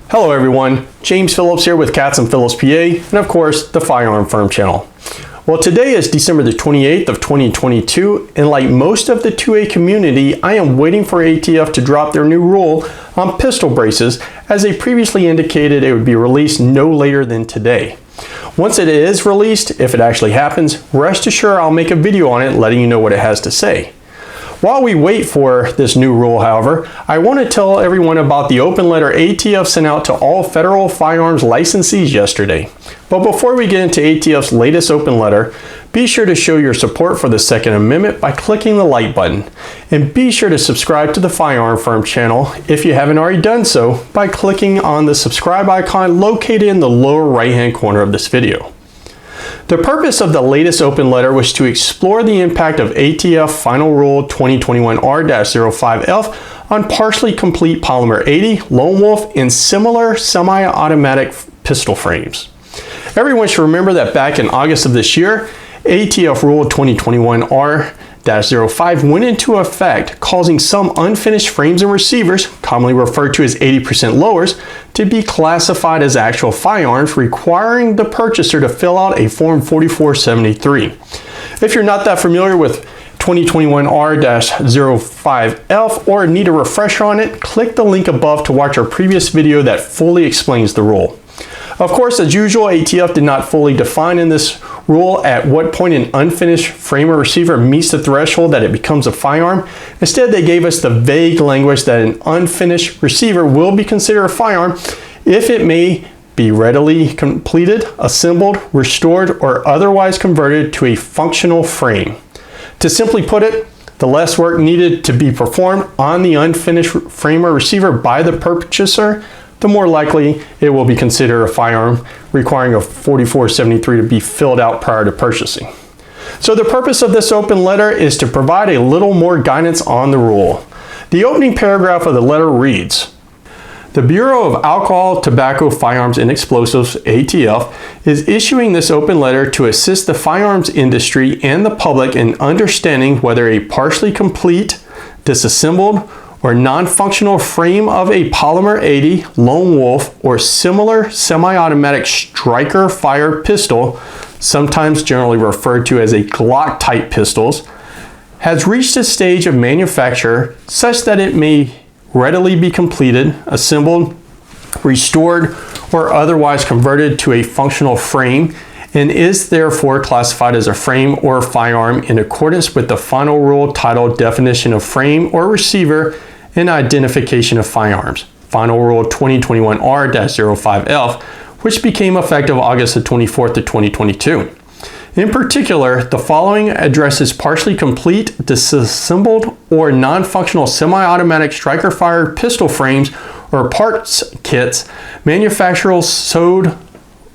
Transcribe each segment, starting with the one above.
Hello everyone, James Phillips here with Katz & Phillips PA, and of course, the Firearm Firm channel. Well, today is December the 28th of 2022, and like most of the 2A community, I am waiting for ATF to drop their new rule on pistol braces, as they previously indicated it would be released no later than today. Once it is released, if it actually happens, rest assured I'll make a video on it letting you know what it has to say. While we wait for this new rule, however, I want to tell everyone about the open letter ATF sent out to all federal firearms licensees yesterday. But before we get into ATF's latest open letter, be sure to show your support for the Second Amendment by clicking the like button. And be sure to subscribe to the Firearm Firm channel if you haven't already done so by clicking on the subscribe icon located in the lower right-hand corner of this video. The purpose of the latest open letter was to explore the impact of ATF Final Rule 2021R-05F on partially complete polymer 80, lone wolf, and similar semi-automatic pistol frames. Everyone should remember that back in August of this year, ATF Rule 2021R-05 went into effect, causing some unfinished frames and receivers, commonly referred to as 80% lowers, to be classified as actual firearms, requiring the purchaser to fill out a Form 4473. If you're not that familiar with 2021R-05F or need a refresher on it, click the link above to watch our previous video that fully explains the rule. Of course, as usual, ATF did not fully define in this rule at what point an unfinished frame or receiver meets the threshold that it becomes a firearm. Instead, they gave us the vague language that an unfinished receiver will be considered a firearm if it may be readily completed, assembled, restored, or otherwise converted to a functional frame. To simply put it, the less work needed to be performed on the unfinished frame or receiver by the purchaser, the more likely it will be considered a firearm, requiring a 4473 to be filled out prior to purchasing. So the purpose of this open letter is to provide a little more guidance on the rule. The opening paragraph of the letter reads, "The Bureau of Alcohol, Tobacco, Firearms, and Explosives, ATF, is issuing this open letter to assist the firearms industry and the public in understanding whether a partially complete, disassembled, or non-functional frame of a polymer 80, lone wolf, or similar semi-automatic striker-fired pistol, sometimes generally referred to as a Glock type pistols, has reached a stage of manufacture such that it may readily be completed, assembled, restored, or otherwise converted to a functional frame, and is therefore classified as a frame or firearm in accordance with the final rule titled Definition of Frame or Receiver and Identification of Firearms, Final Rule 2021R-05F, which became effective August the 24th of 2022. In particular, the following addresses partially complete, disassembled, or non-functional semi-automatic striker-fired pistol frames or parts kits manufactured, sold,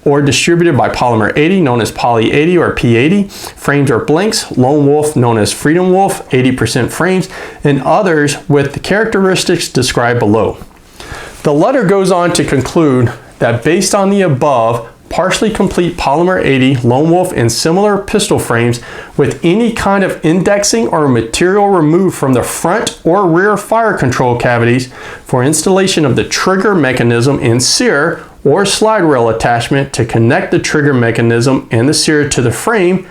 or distributed by Polymer 80, known as Poly 80 or P80, frames or blanks, Lone Wolf, known as Freedom Wolf, 80% frames, and others with the characteristics described below. The letter goes on to conclude that based on the above, partially complete Polymer 80, Lone Wolf, and similar pistol frames with any kind of indexing or material removed from the front or rear fire control cavities for installation of the trigger mechanism and sear or slide rail attachment to connect the trigger mechanism and the sear to the frame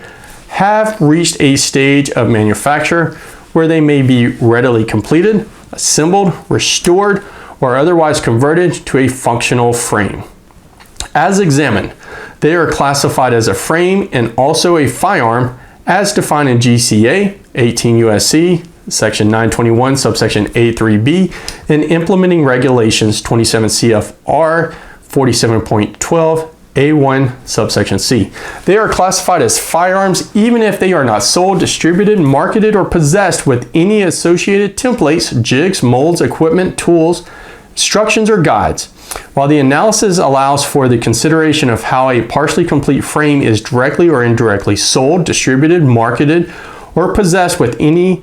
have reached a stage of manufacture where they may be readily completed, assembled, restored, or otherwise converted to a functional frame. As examined, they are classified as a frame and also a firearm as defined in GCA 18 U.S.C. Section 921 subsection A3B and implementing regulations 27 CFR 47.12 A1 subsection C. They are classified as firearms even if they are not sold, distributed, marketed, or possessed with any associated templates, jigs, molds, equipment, tools, instructions, or guides. While the analysis allows for the consideration of how a partially complete frame is directly or indirectly sold, distributed, marketed, or possessed with any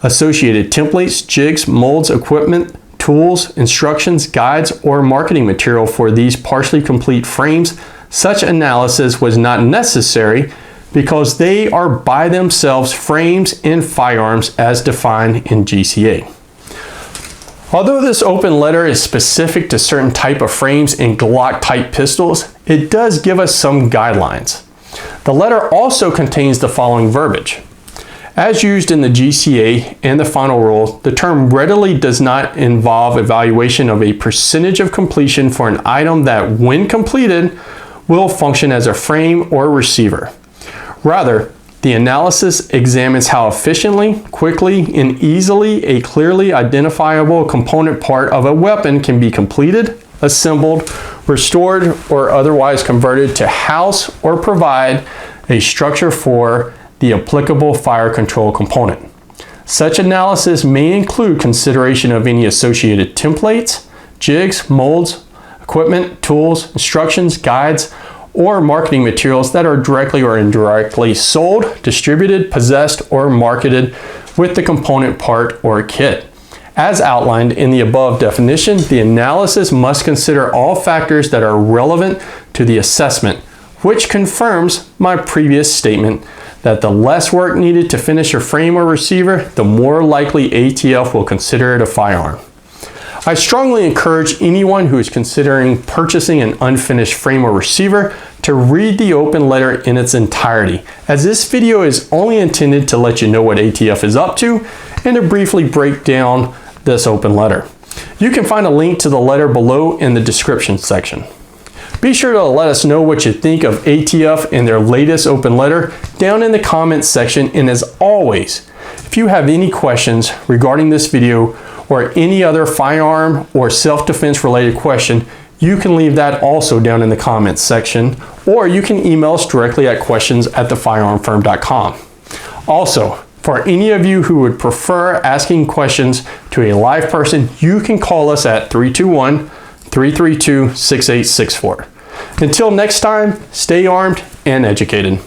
associated templates, jigs, molds, equipment, tools, instructions, guides, or marketing material for these partially complete frames, such analysis was not necessary because they are by themselves frames and firearms as defined in GCA. Although this open letter is specific to certain type of frames and Glock type pistols, it does give us some guidelines. The letter also contains the following verbiage. As used in the GCA and the final rule, the term readily does not involve evaluation of a percentage of completion for an item that, when completed, will function as a frame or receiver. Rather, the analysis examines how efficiently, quickly, and easily a clearly identifiable component part of a weapon can be completed, assembled, restored, or otherwise converted to house or provide a structure for the applicable fire control component. Such analysis may include consideration of any associated templates, jigs, molds, equipment, tools, instructions, guides, or marketing materials that are directly or indirectly sold, distributed, possessed, or marketed with the component part or kit. As outlined in the above definition, the analysis must consider all factors that are relevant to the assessment, which confirms my previous statement that the less work needed to finish a frame or receiver, the more likely ATF will consider it a firearm. I strongly encourage anyone who is considering purchasing an unfinished frame or receiver to read the open letter in its entirety, as this video is only intended to let you know what ATF is up to and to briefly break down this open letter. You can find a link to the letter below in the description section. Be sure to let us know what you think of ATF and their latest open letter down in the comments section, and as always, if you have any questions regarding this video or any other firearm or self-defense related question, you can leave that also down in the comments section, or you can email us directly at questions@thefirearmfirm.com. Also, for any of you who would prefer asking questions to a live person, you can call us at 321-332-6864. Until next time, stay armed and educated.